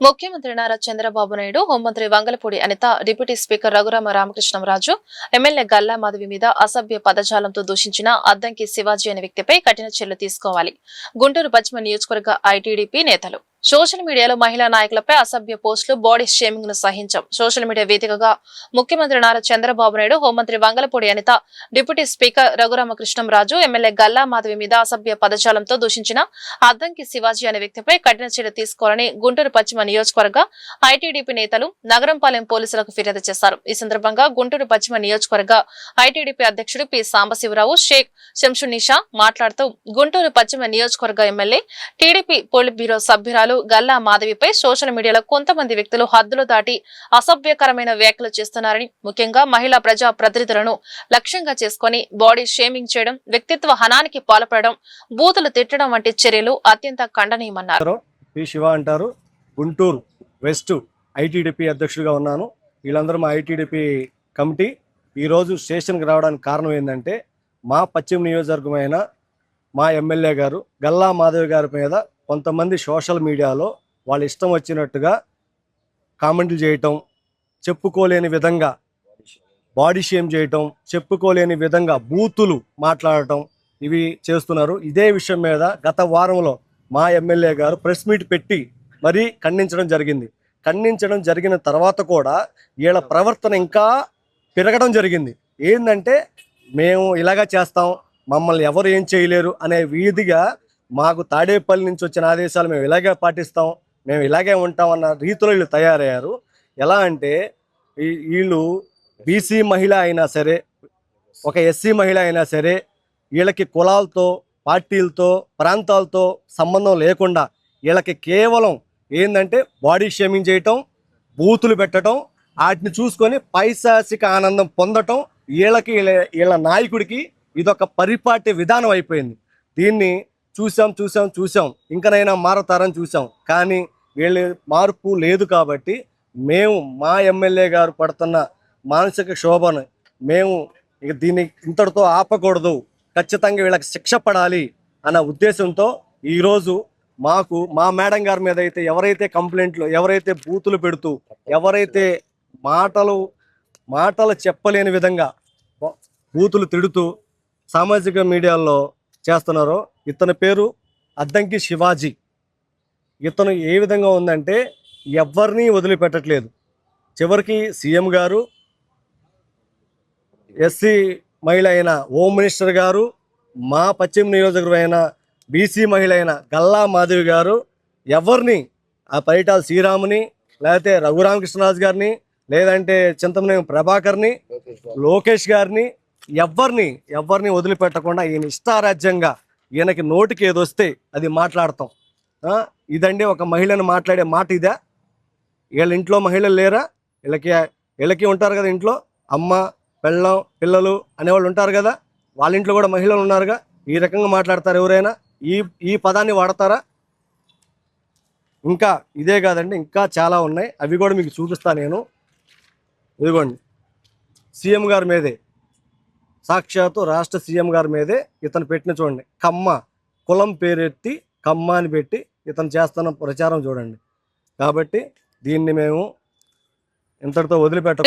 ముఖ్యమంత్రి నారా చంద్రబాబు నాయుడు, హోంమంత్రి Vangalapudi Anitha, deputy speaker Raghurama Ramakrishnamraju, MLA Galla Madhavi మీద అసభ్య పదజాలంతో దూషించిన అద్దంకి శివాజీ అనే వ్యక్తిపై కఠిన చర్యలు తీసుకోవాలి. గుంటూరు పశ్చిమ నియోజకవర్గ ఐటీడీపీ నేతలు సోషల్ మీడియాలో మహిళా నాయకులపై అసభ్య పోస్టులు, బాడీ షేమింగ్ ను సహించాం. సోషల్ మీడియా వేదికగా ముఖ్యమంత్రి నారా చంద్రబాబు నాయుడు, హోంమంత్రి Vangalapudi Anitha, deputy speaker Raghuramakrishnamraju, MLA Galla Madhavi మీద అసభ్య పదజాలంతో దూషించిన అద్దంకి శివాజీ అనే వ్యక్తిపై కఠిన చర్య తీసుకోవాలని గుంటూరు పశ్చిమ నియోజకవర్గ ఐటీడీపీ నేతలు నగరంపాలెం పోలీసులకు ఫిర్యాదు చేశారు. ఈ సందర్భంగా గుంటూరు పశ్చిమ నియోజకవర్గ ఐటీడీపీ అధ్యక్షుడు పి సాంబశివరావు, షేక్ శంషునిషా మాట్లాడుతూ గుంటూరు పశ్చిమ నియోజకవర్గ ఎమ్మెల్యే, టీడీపీ పోలిట్ బ్యూరో సభ్యురాలు గల్లా మాధవిపై సోషల్ మీడియాలో కొంతమంది వ్యక్తులు హద్దులు దాటి అసభ్యకరమైన వ్యాఖ్యలు చేస్తున్నారని, ముఖ్యంగా మహిళా ప్రజా ప్రతినిధులను లక్ష్యంగా చేసుకుని బాడీ షేమింగ్ చేయడం, వ్యక్తిత్వ హనానికి పాల్పడడం, బూతులు తిట్టడం వంటి చర్యలు అత్యంత ఖండనీయమన్నారు. గుంటూరు వెస్ట్ ఐటీడీపీ అధ్యక్షుడిగా ఉన్నాను. వీళ్ళందరూ మా ఐటీడీపీ కమిటీ ఈరోజు స్టేషన్కి రావడానికి కారణం ఏంటంటే, మా పశ్చిమ నియోజకవర్గమైన మా ఎమ్మెల్యే గారు గల్లా మాధవి గారి మీద కొంతమంది సోషల్ మీడియాలో వాళ్ళ ఇష్టం వచ్చినట్టుగా కామెంట్లు చేయటం, చెప్పుకోలేని విధంగా బాడీ షేమ్ చేయటం, చెప్పుకోలేని విధంగా బూతులు మాట్లాడటం, ఇవి చేస్తున్నారు. ఇదే విషయం మీద గత వారంలో మా ఎమ్మెల్యే గారు ప్రెస్ మీట్ పెట్టి మరీ ఖండించడం జరిగిన తర్వాత కూడా వీళ్ళ ప్రవర్తన ఇంకా పెరగడం జరిగింది. ఏంటంటే, మేము ఇలాగా చేస్తాం, మమ్మల్ని ఎవరు ఏం చేయలేరు అనే వీధిగా, మాకు తాడేపల్లి నుంచి వచ్చిన ఆదేశాలు మేము ఇలాగే పాటిస్తాం, మేము ఇలాగే ఉంటాం అన్న రీతిలో వీళ్ళు తయారయ్యారు. ఎలా అంటే, వీళ్ళు బీసీ మహిళ అయినా సరే, ఒక ఎస్సీ మహిళ అయినా సరే, వీళ్ళకి కులాలతో, పార్టీలతో, ప్రాంతాలతో సంబంధం లేకుండా వీళ్ళకి కేవలం ఏంటంటే బాడీ షేమింగ్ చేయటం, బూతులు పెట్టడం, వాటిని చూసుకొని పైశాసిక ఆనందం పొందటం, వీళ్ళ నాయకుడికి ఇదొక పరిపాటి విధానం అయిపోయింది. దీన్ని చూసాం ఇంకనైనా మారతారని చూసాం, కానీ వీళ్ళ మార్పు లేదు. కాబట్టి మేము మా ఎమ్మెల్యే గారు పడుతున్న మానసిక శోభను మేము దీన్ని ఇంతటితో ఆపకూడదు, ఖచ్చితంగా వీళ్ళకి శిక్ష పడాలి అన్న ఉద్దేశంతో ఈరోజు మా మేడం గారి మీద అయితే కంప్లైంట్లు, ఎవరైతే బూతులు పెడుతూ, ఎవరైతే మాటలు చెప్పలేని విధంగా బూతులు తిడుతూ సామాజిక మీడియాలో చేస్తున్నారో, ఇతని పేరు అద్దంకి శివాజీ. ఇతను ఏ విధంగా ఉందంటే, ఎవరిని వదిలిపెట్టట్లేదు. చివరికి సీఎం గారు, ఎస్సీ మహిళ అయిన హోమ్ మినిస్టర్ గారు, మా పశ్చిమ నియోజకవర్గం అయిన బీసీ మహిళ అయిన గల్లా మాధవి గారు ఎవరిని, ఆ పరిటాల శ్రీరాముని, లేకపోతే రఘురామకృష్ణరాజు గారిని, లేదంటే చింతమనేని ప్రభాకర్ని, లోకేష్ గారిని, ఎవరిని వదిలిపెట్టకుండా ఈయన ఇష్టారాజ్యంగా ఈయనకి నోటికి ఏదొస్తే అది మాట్లాడతాం. ఇదండి ఒక మహిళను మాట్లాడే మాట ఇదా? వీళ్ళ ఇంట్లో మహిళలు లేరా? వీళ్ళకి ఉంటారు కదా, ఇంట్లో అమ్మ, పెళ్ళం, పిల్లలు అనేవాళ్ళు ఉంటారు కదా, వాళ్ళ ఇంట్లో కూడా మహిళలు ఉన్నారుగా. ఈ రకంగా మాట్లాడతారు ఎవరైనా? ఈ పదాన్ని వాడతారా? ఇంకా ఇదే కాదండి, ఇంకా చాలా ఉన్నాయి, అవి కూడా మీకు చూపిస్తాను నేను. ఇదిగోండి, సీఎం గారి మీదే, సాక్షాత్తు రాష్ట్ర సీఎం గారి మీదే ఇతను పెట్టిన చూడండి, కమ్మ, కులం పేరెత్తి కమ్మ అని పెట్టి ఇతను చేస్తున్న ప్రచారం చూడండి. కాబట్టి దీన్ని మేము ఇంతటితో వదిలిపెట్ట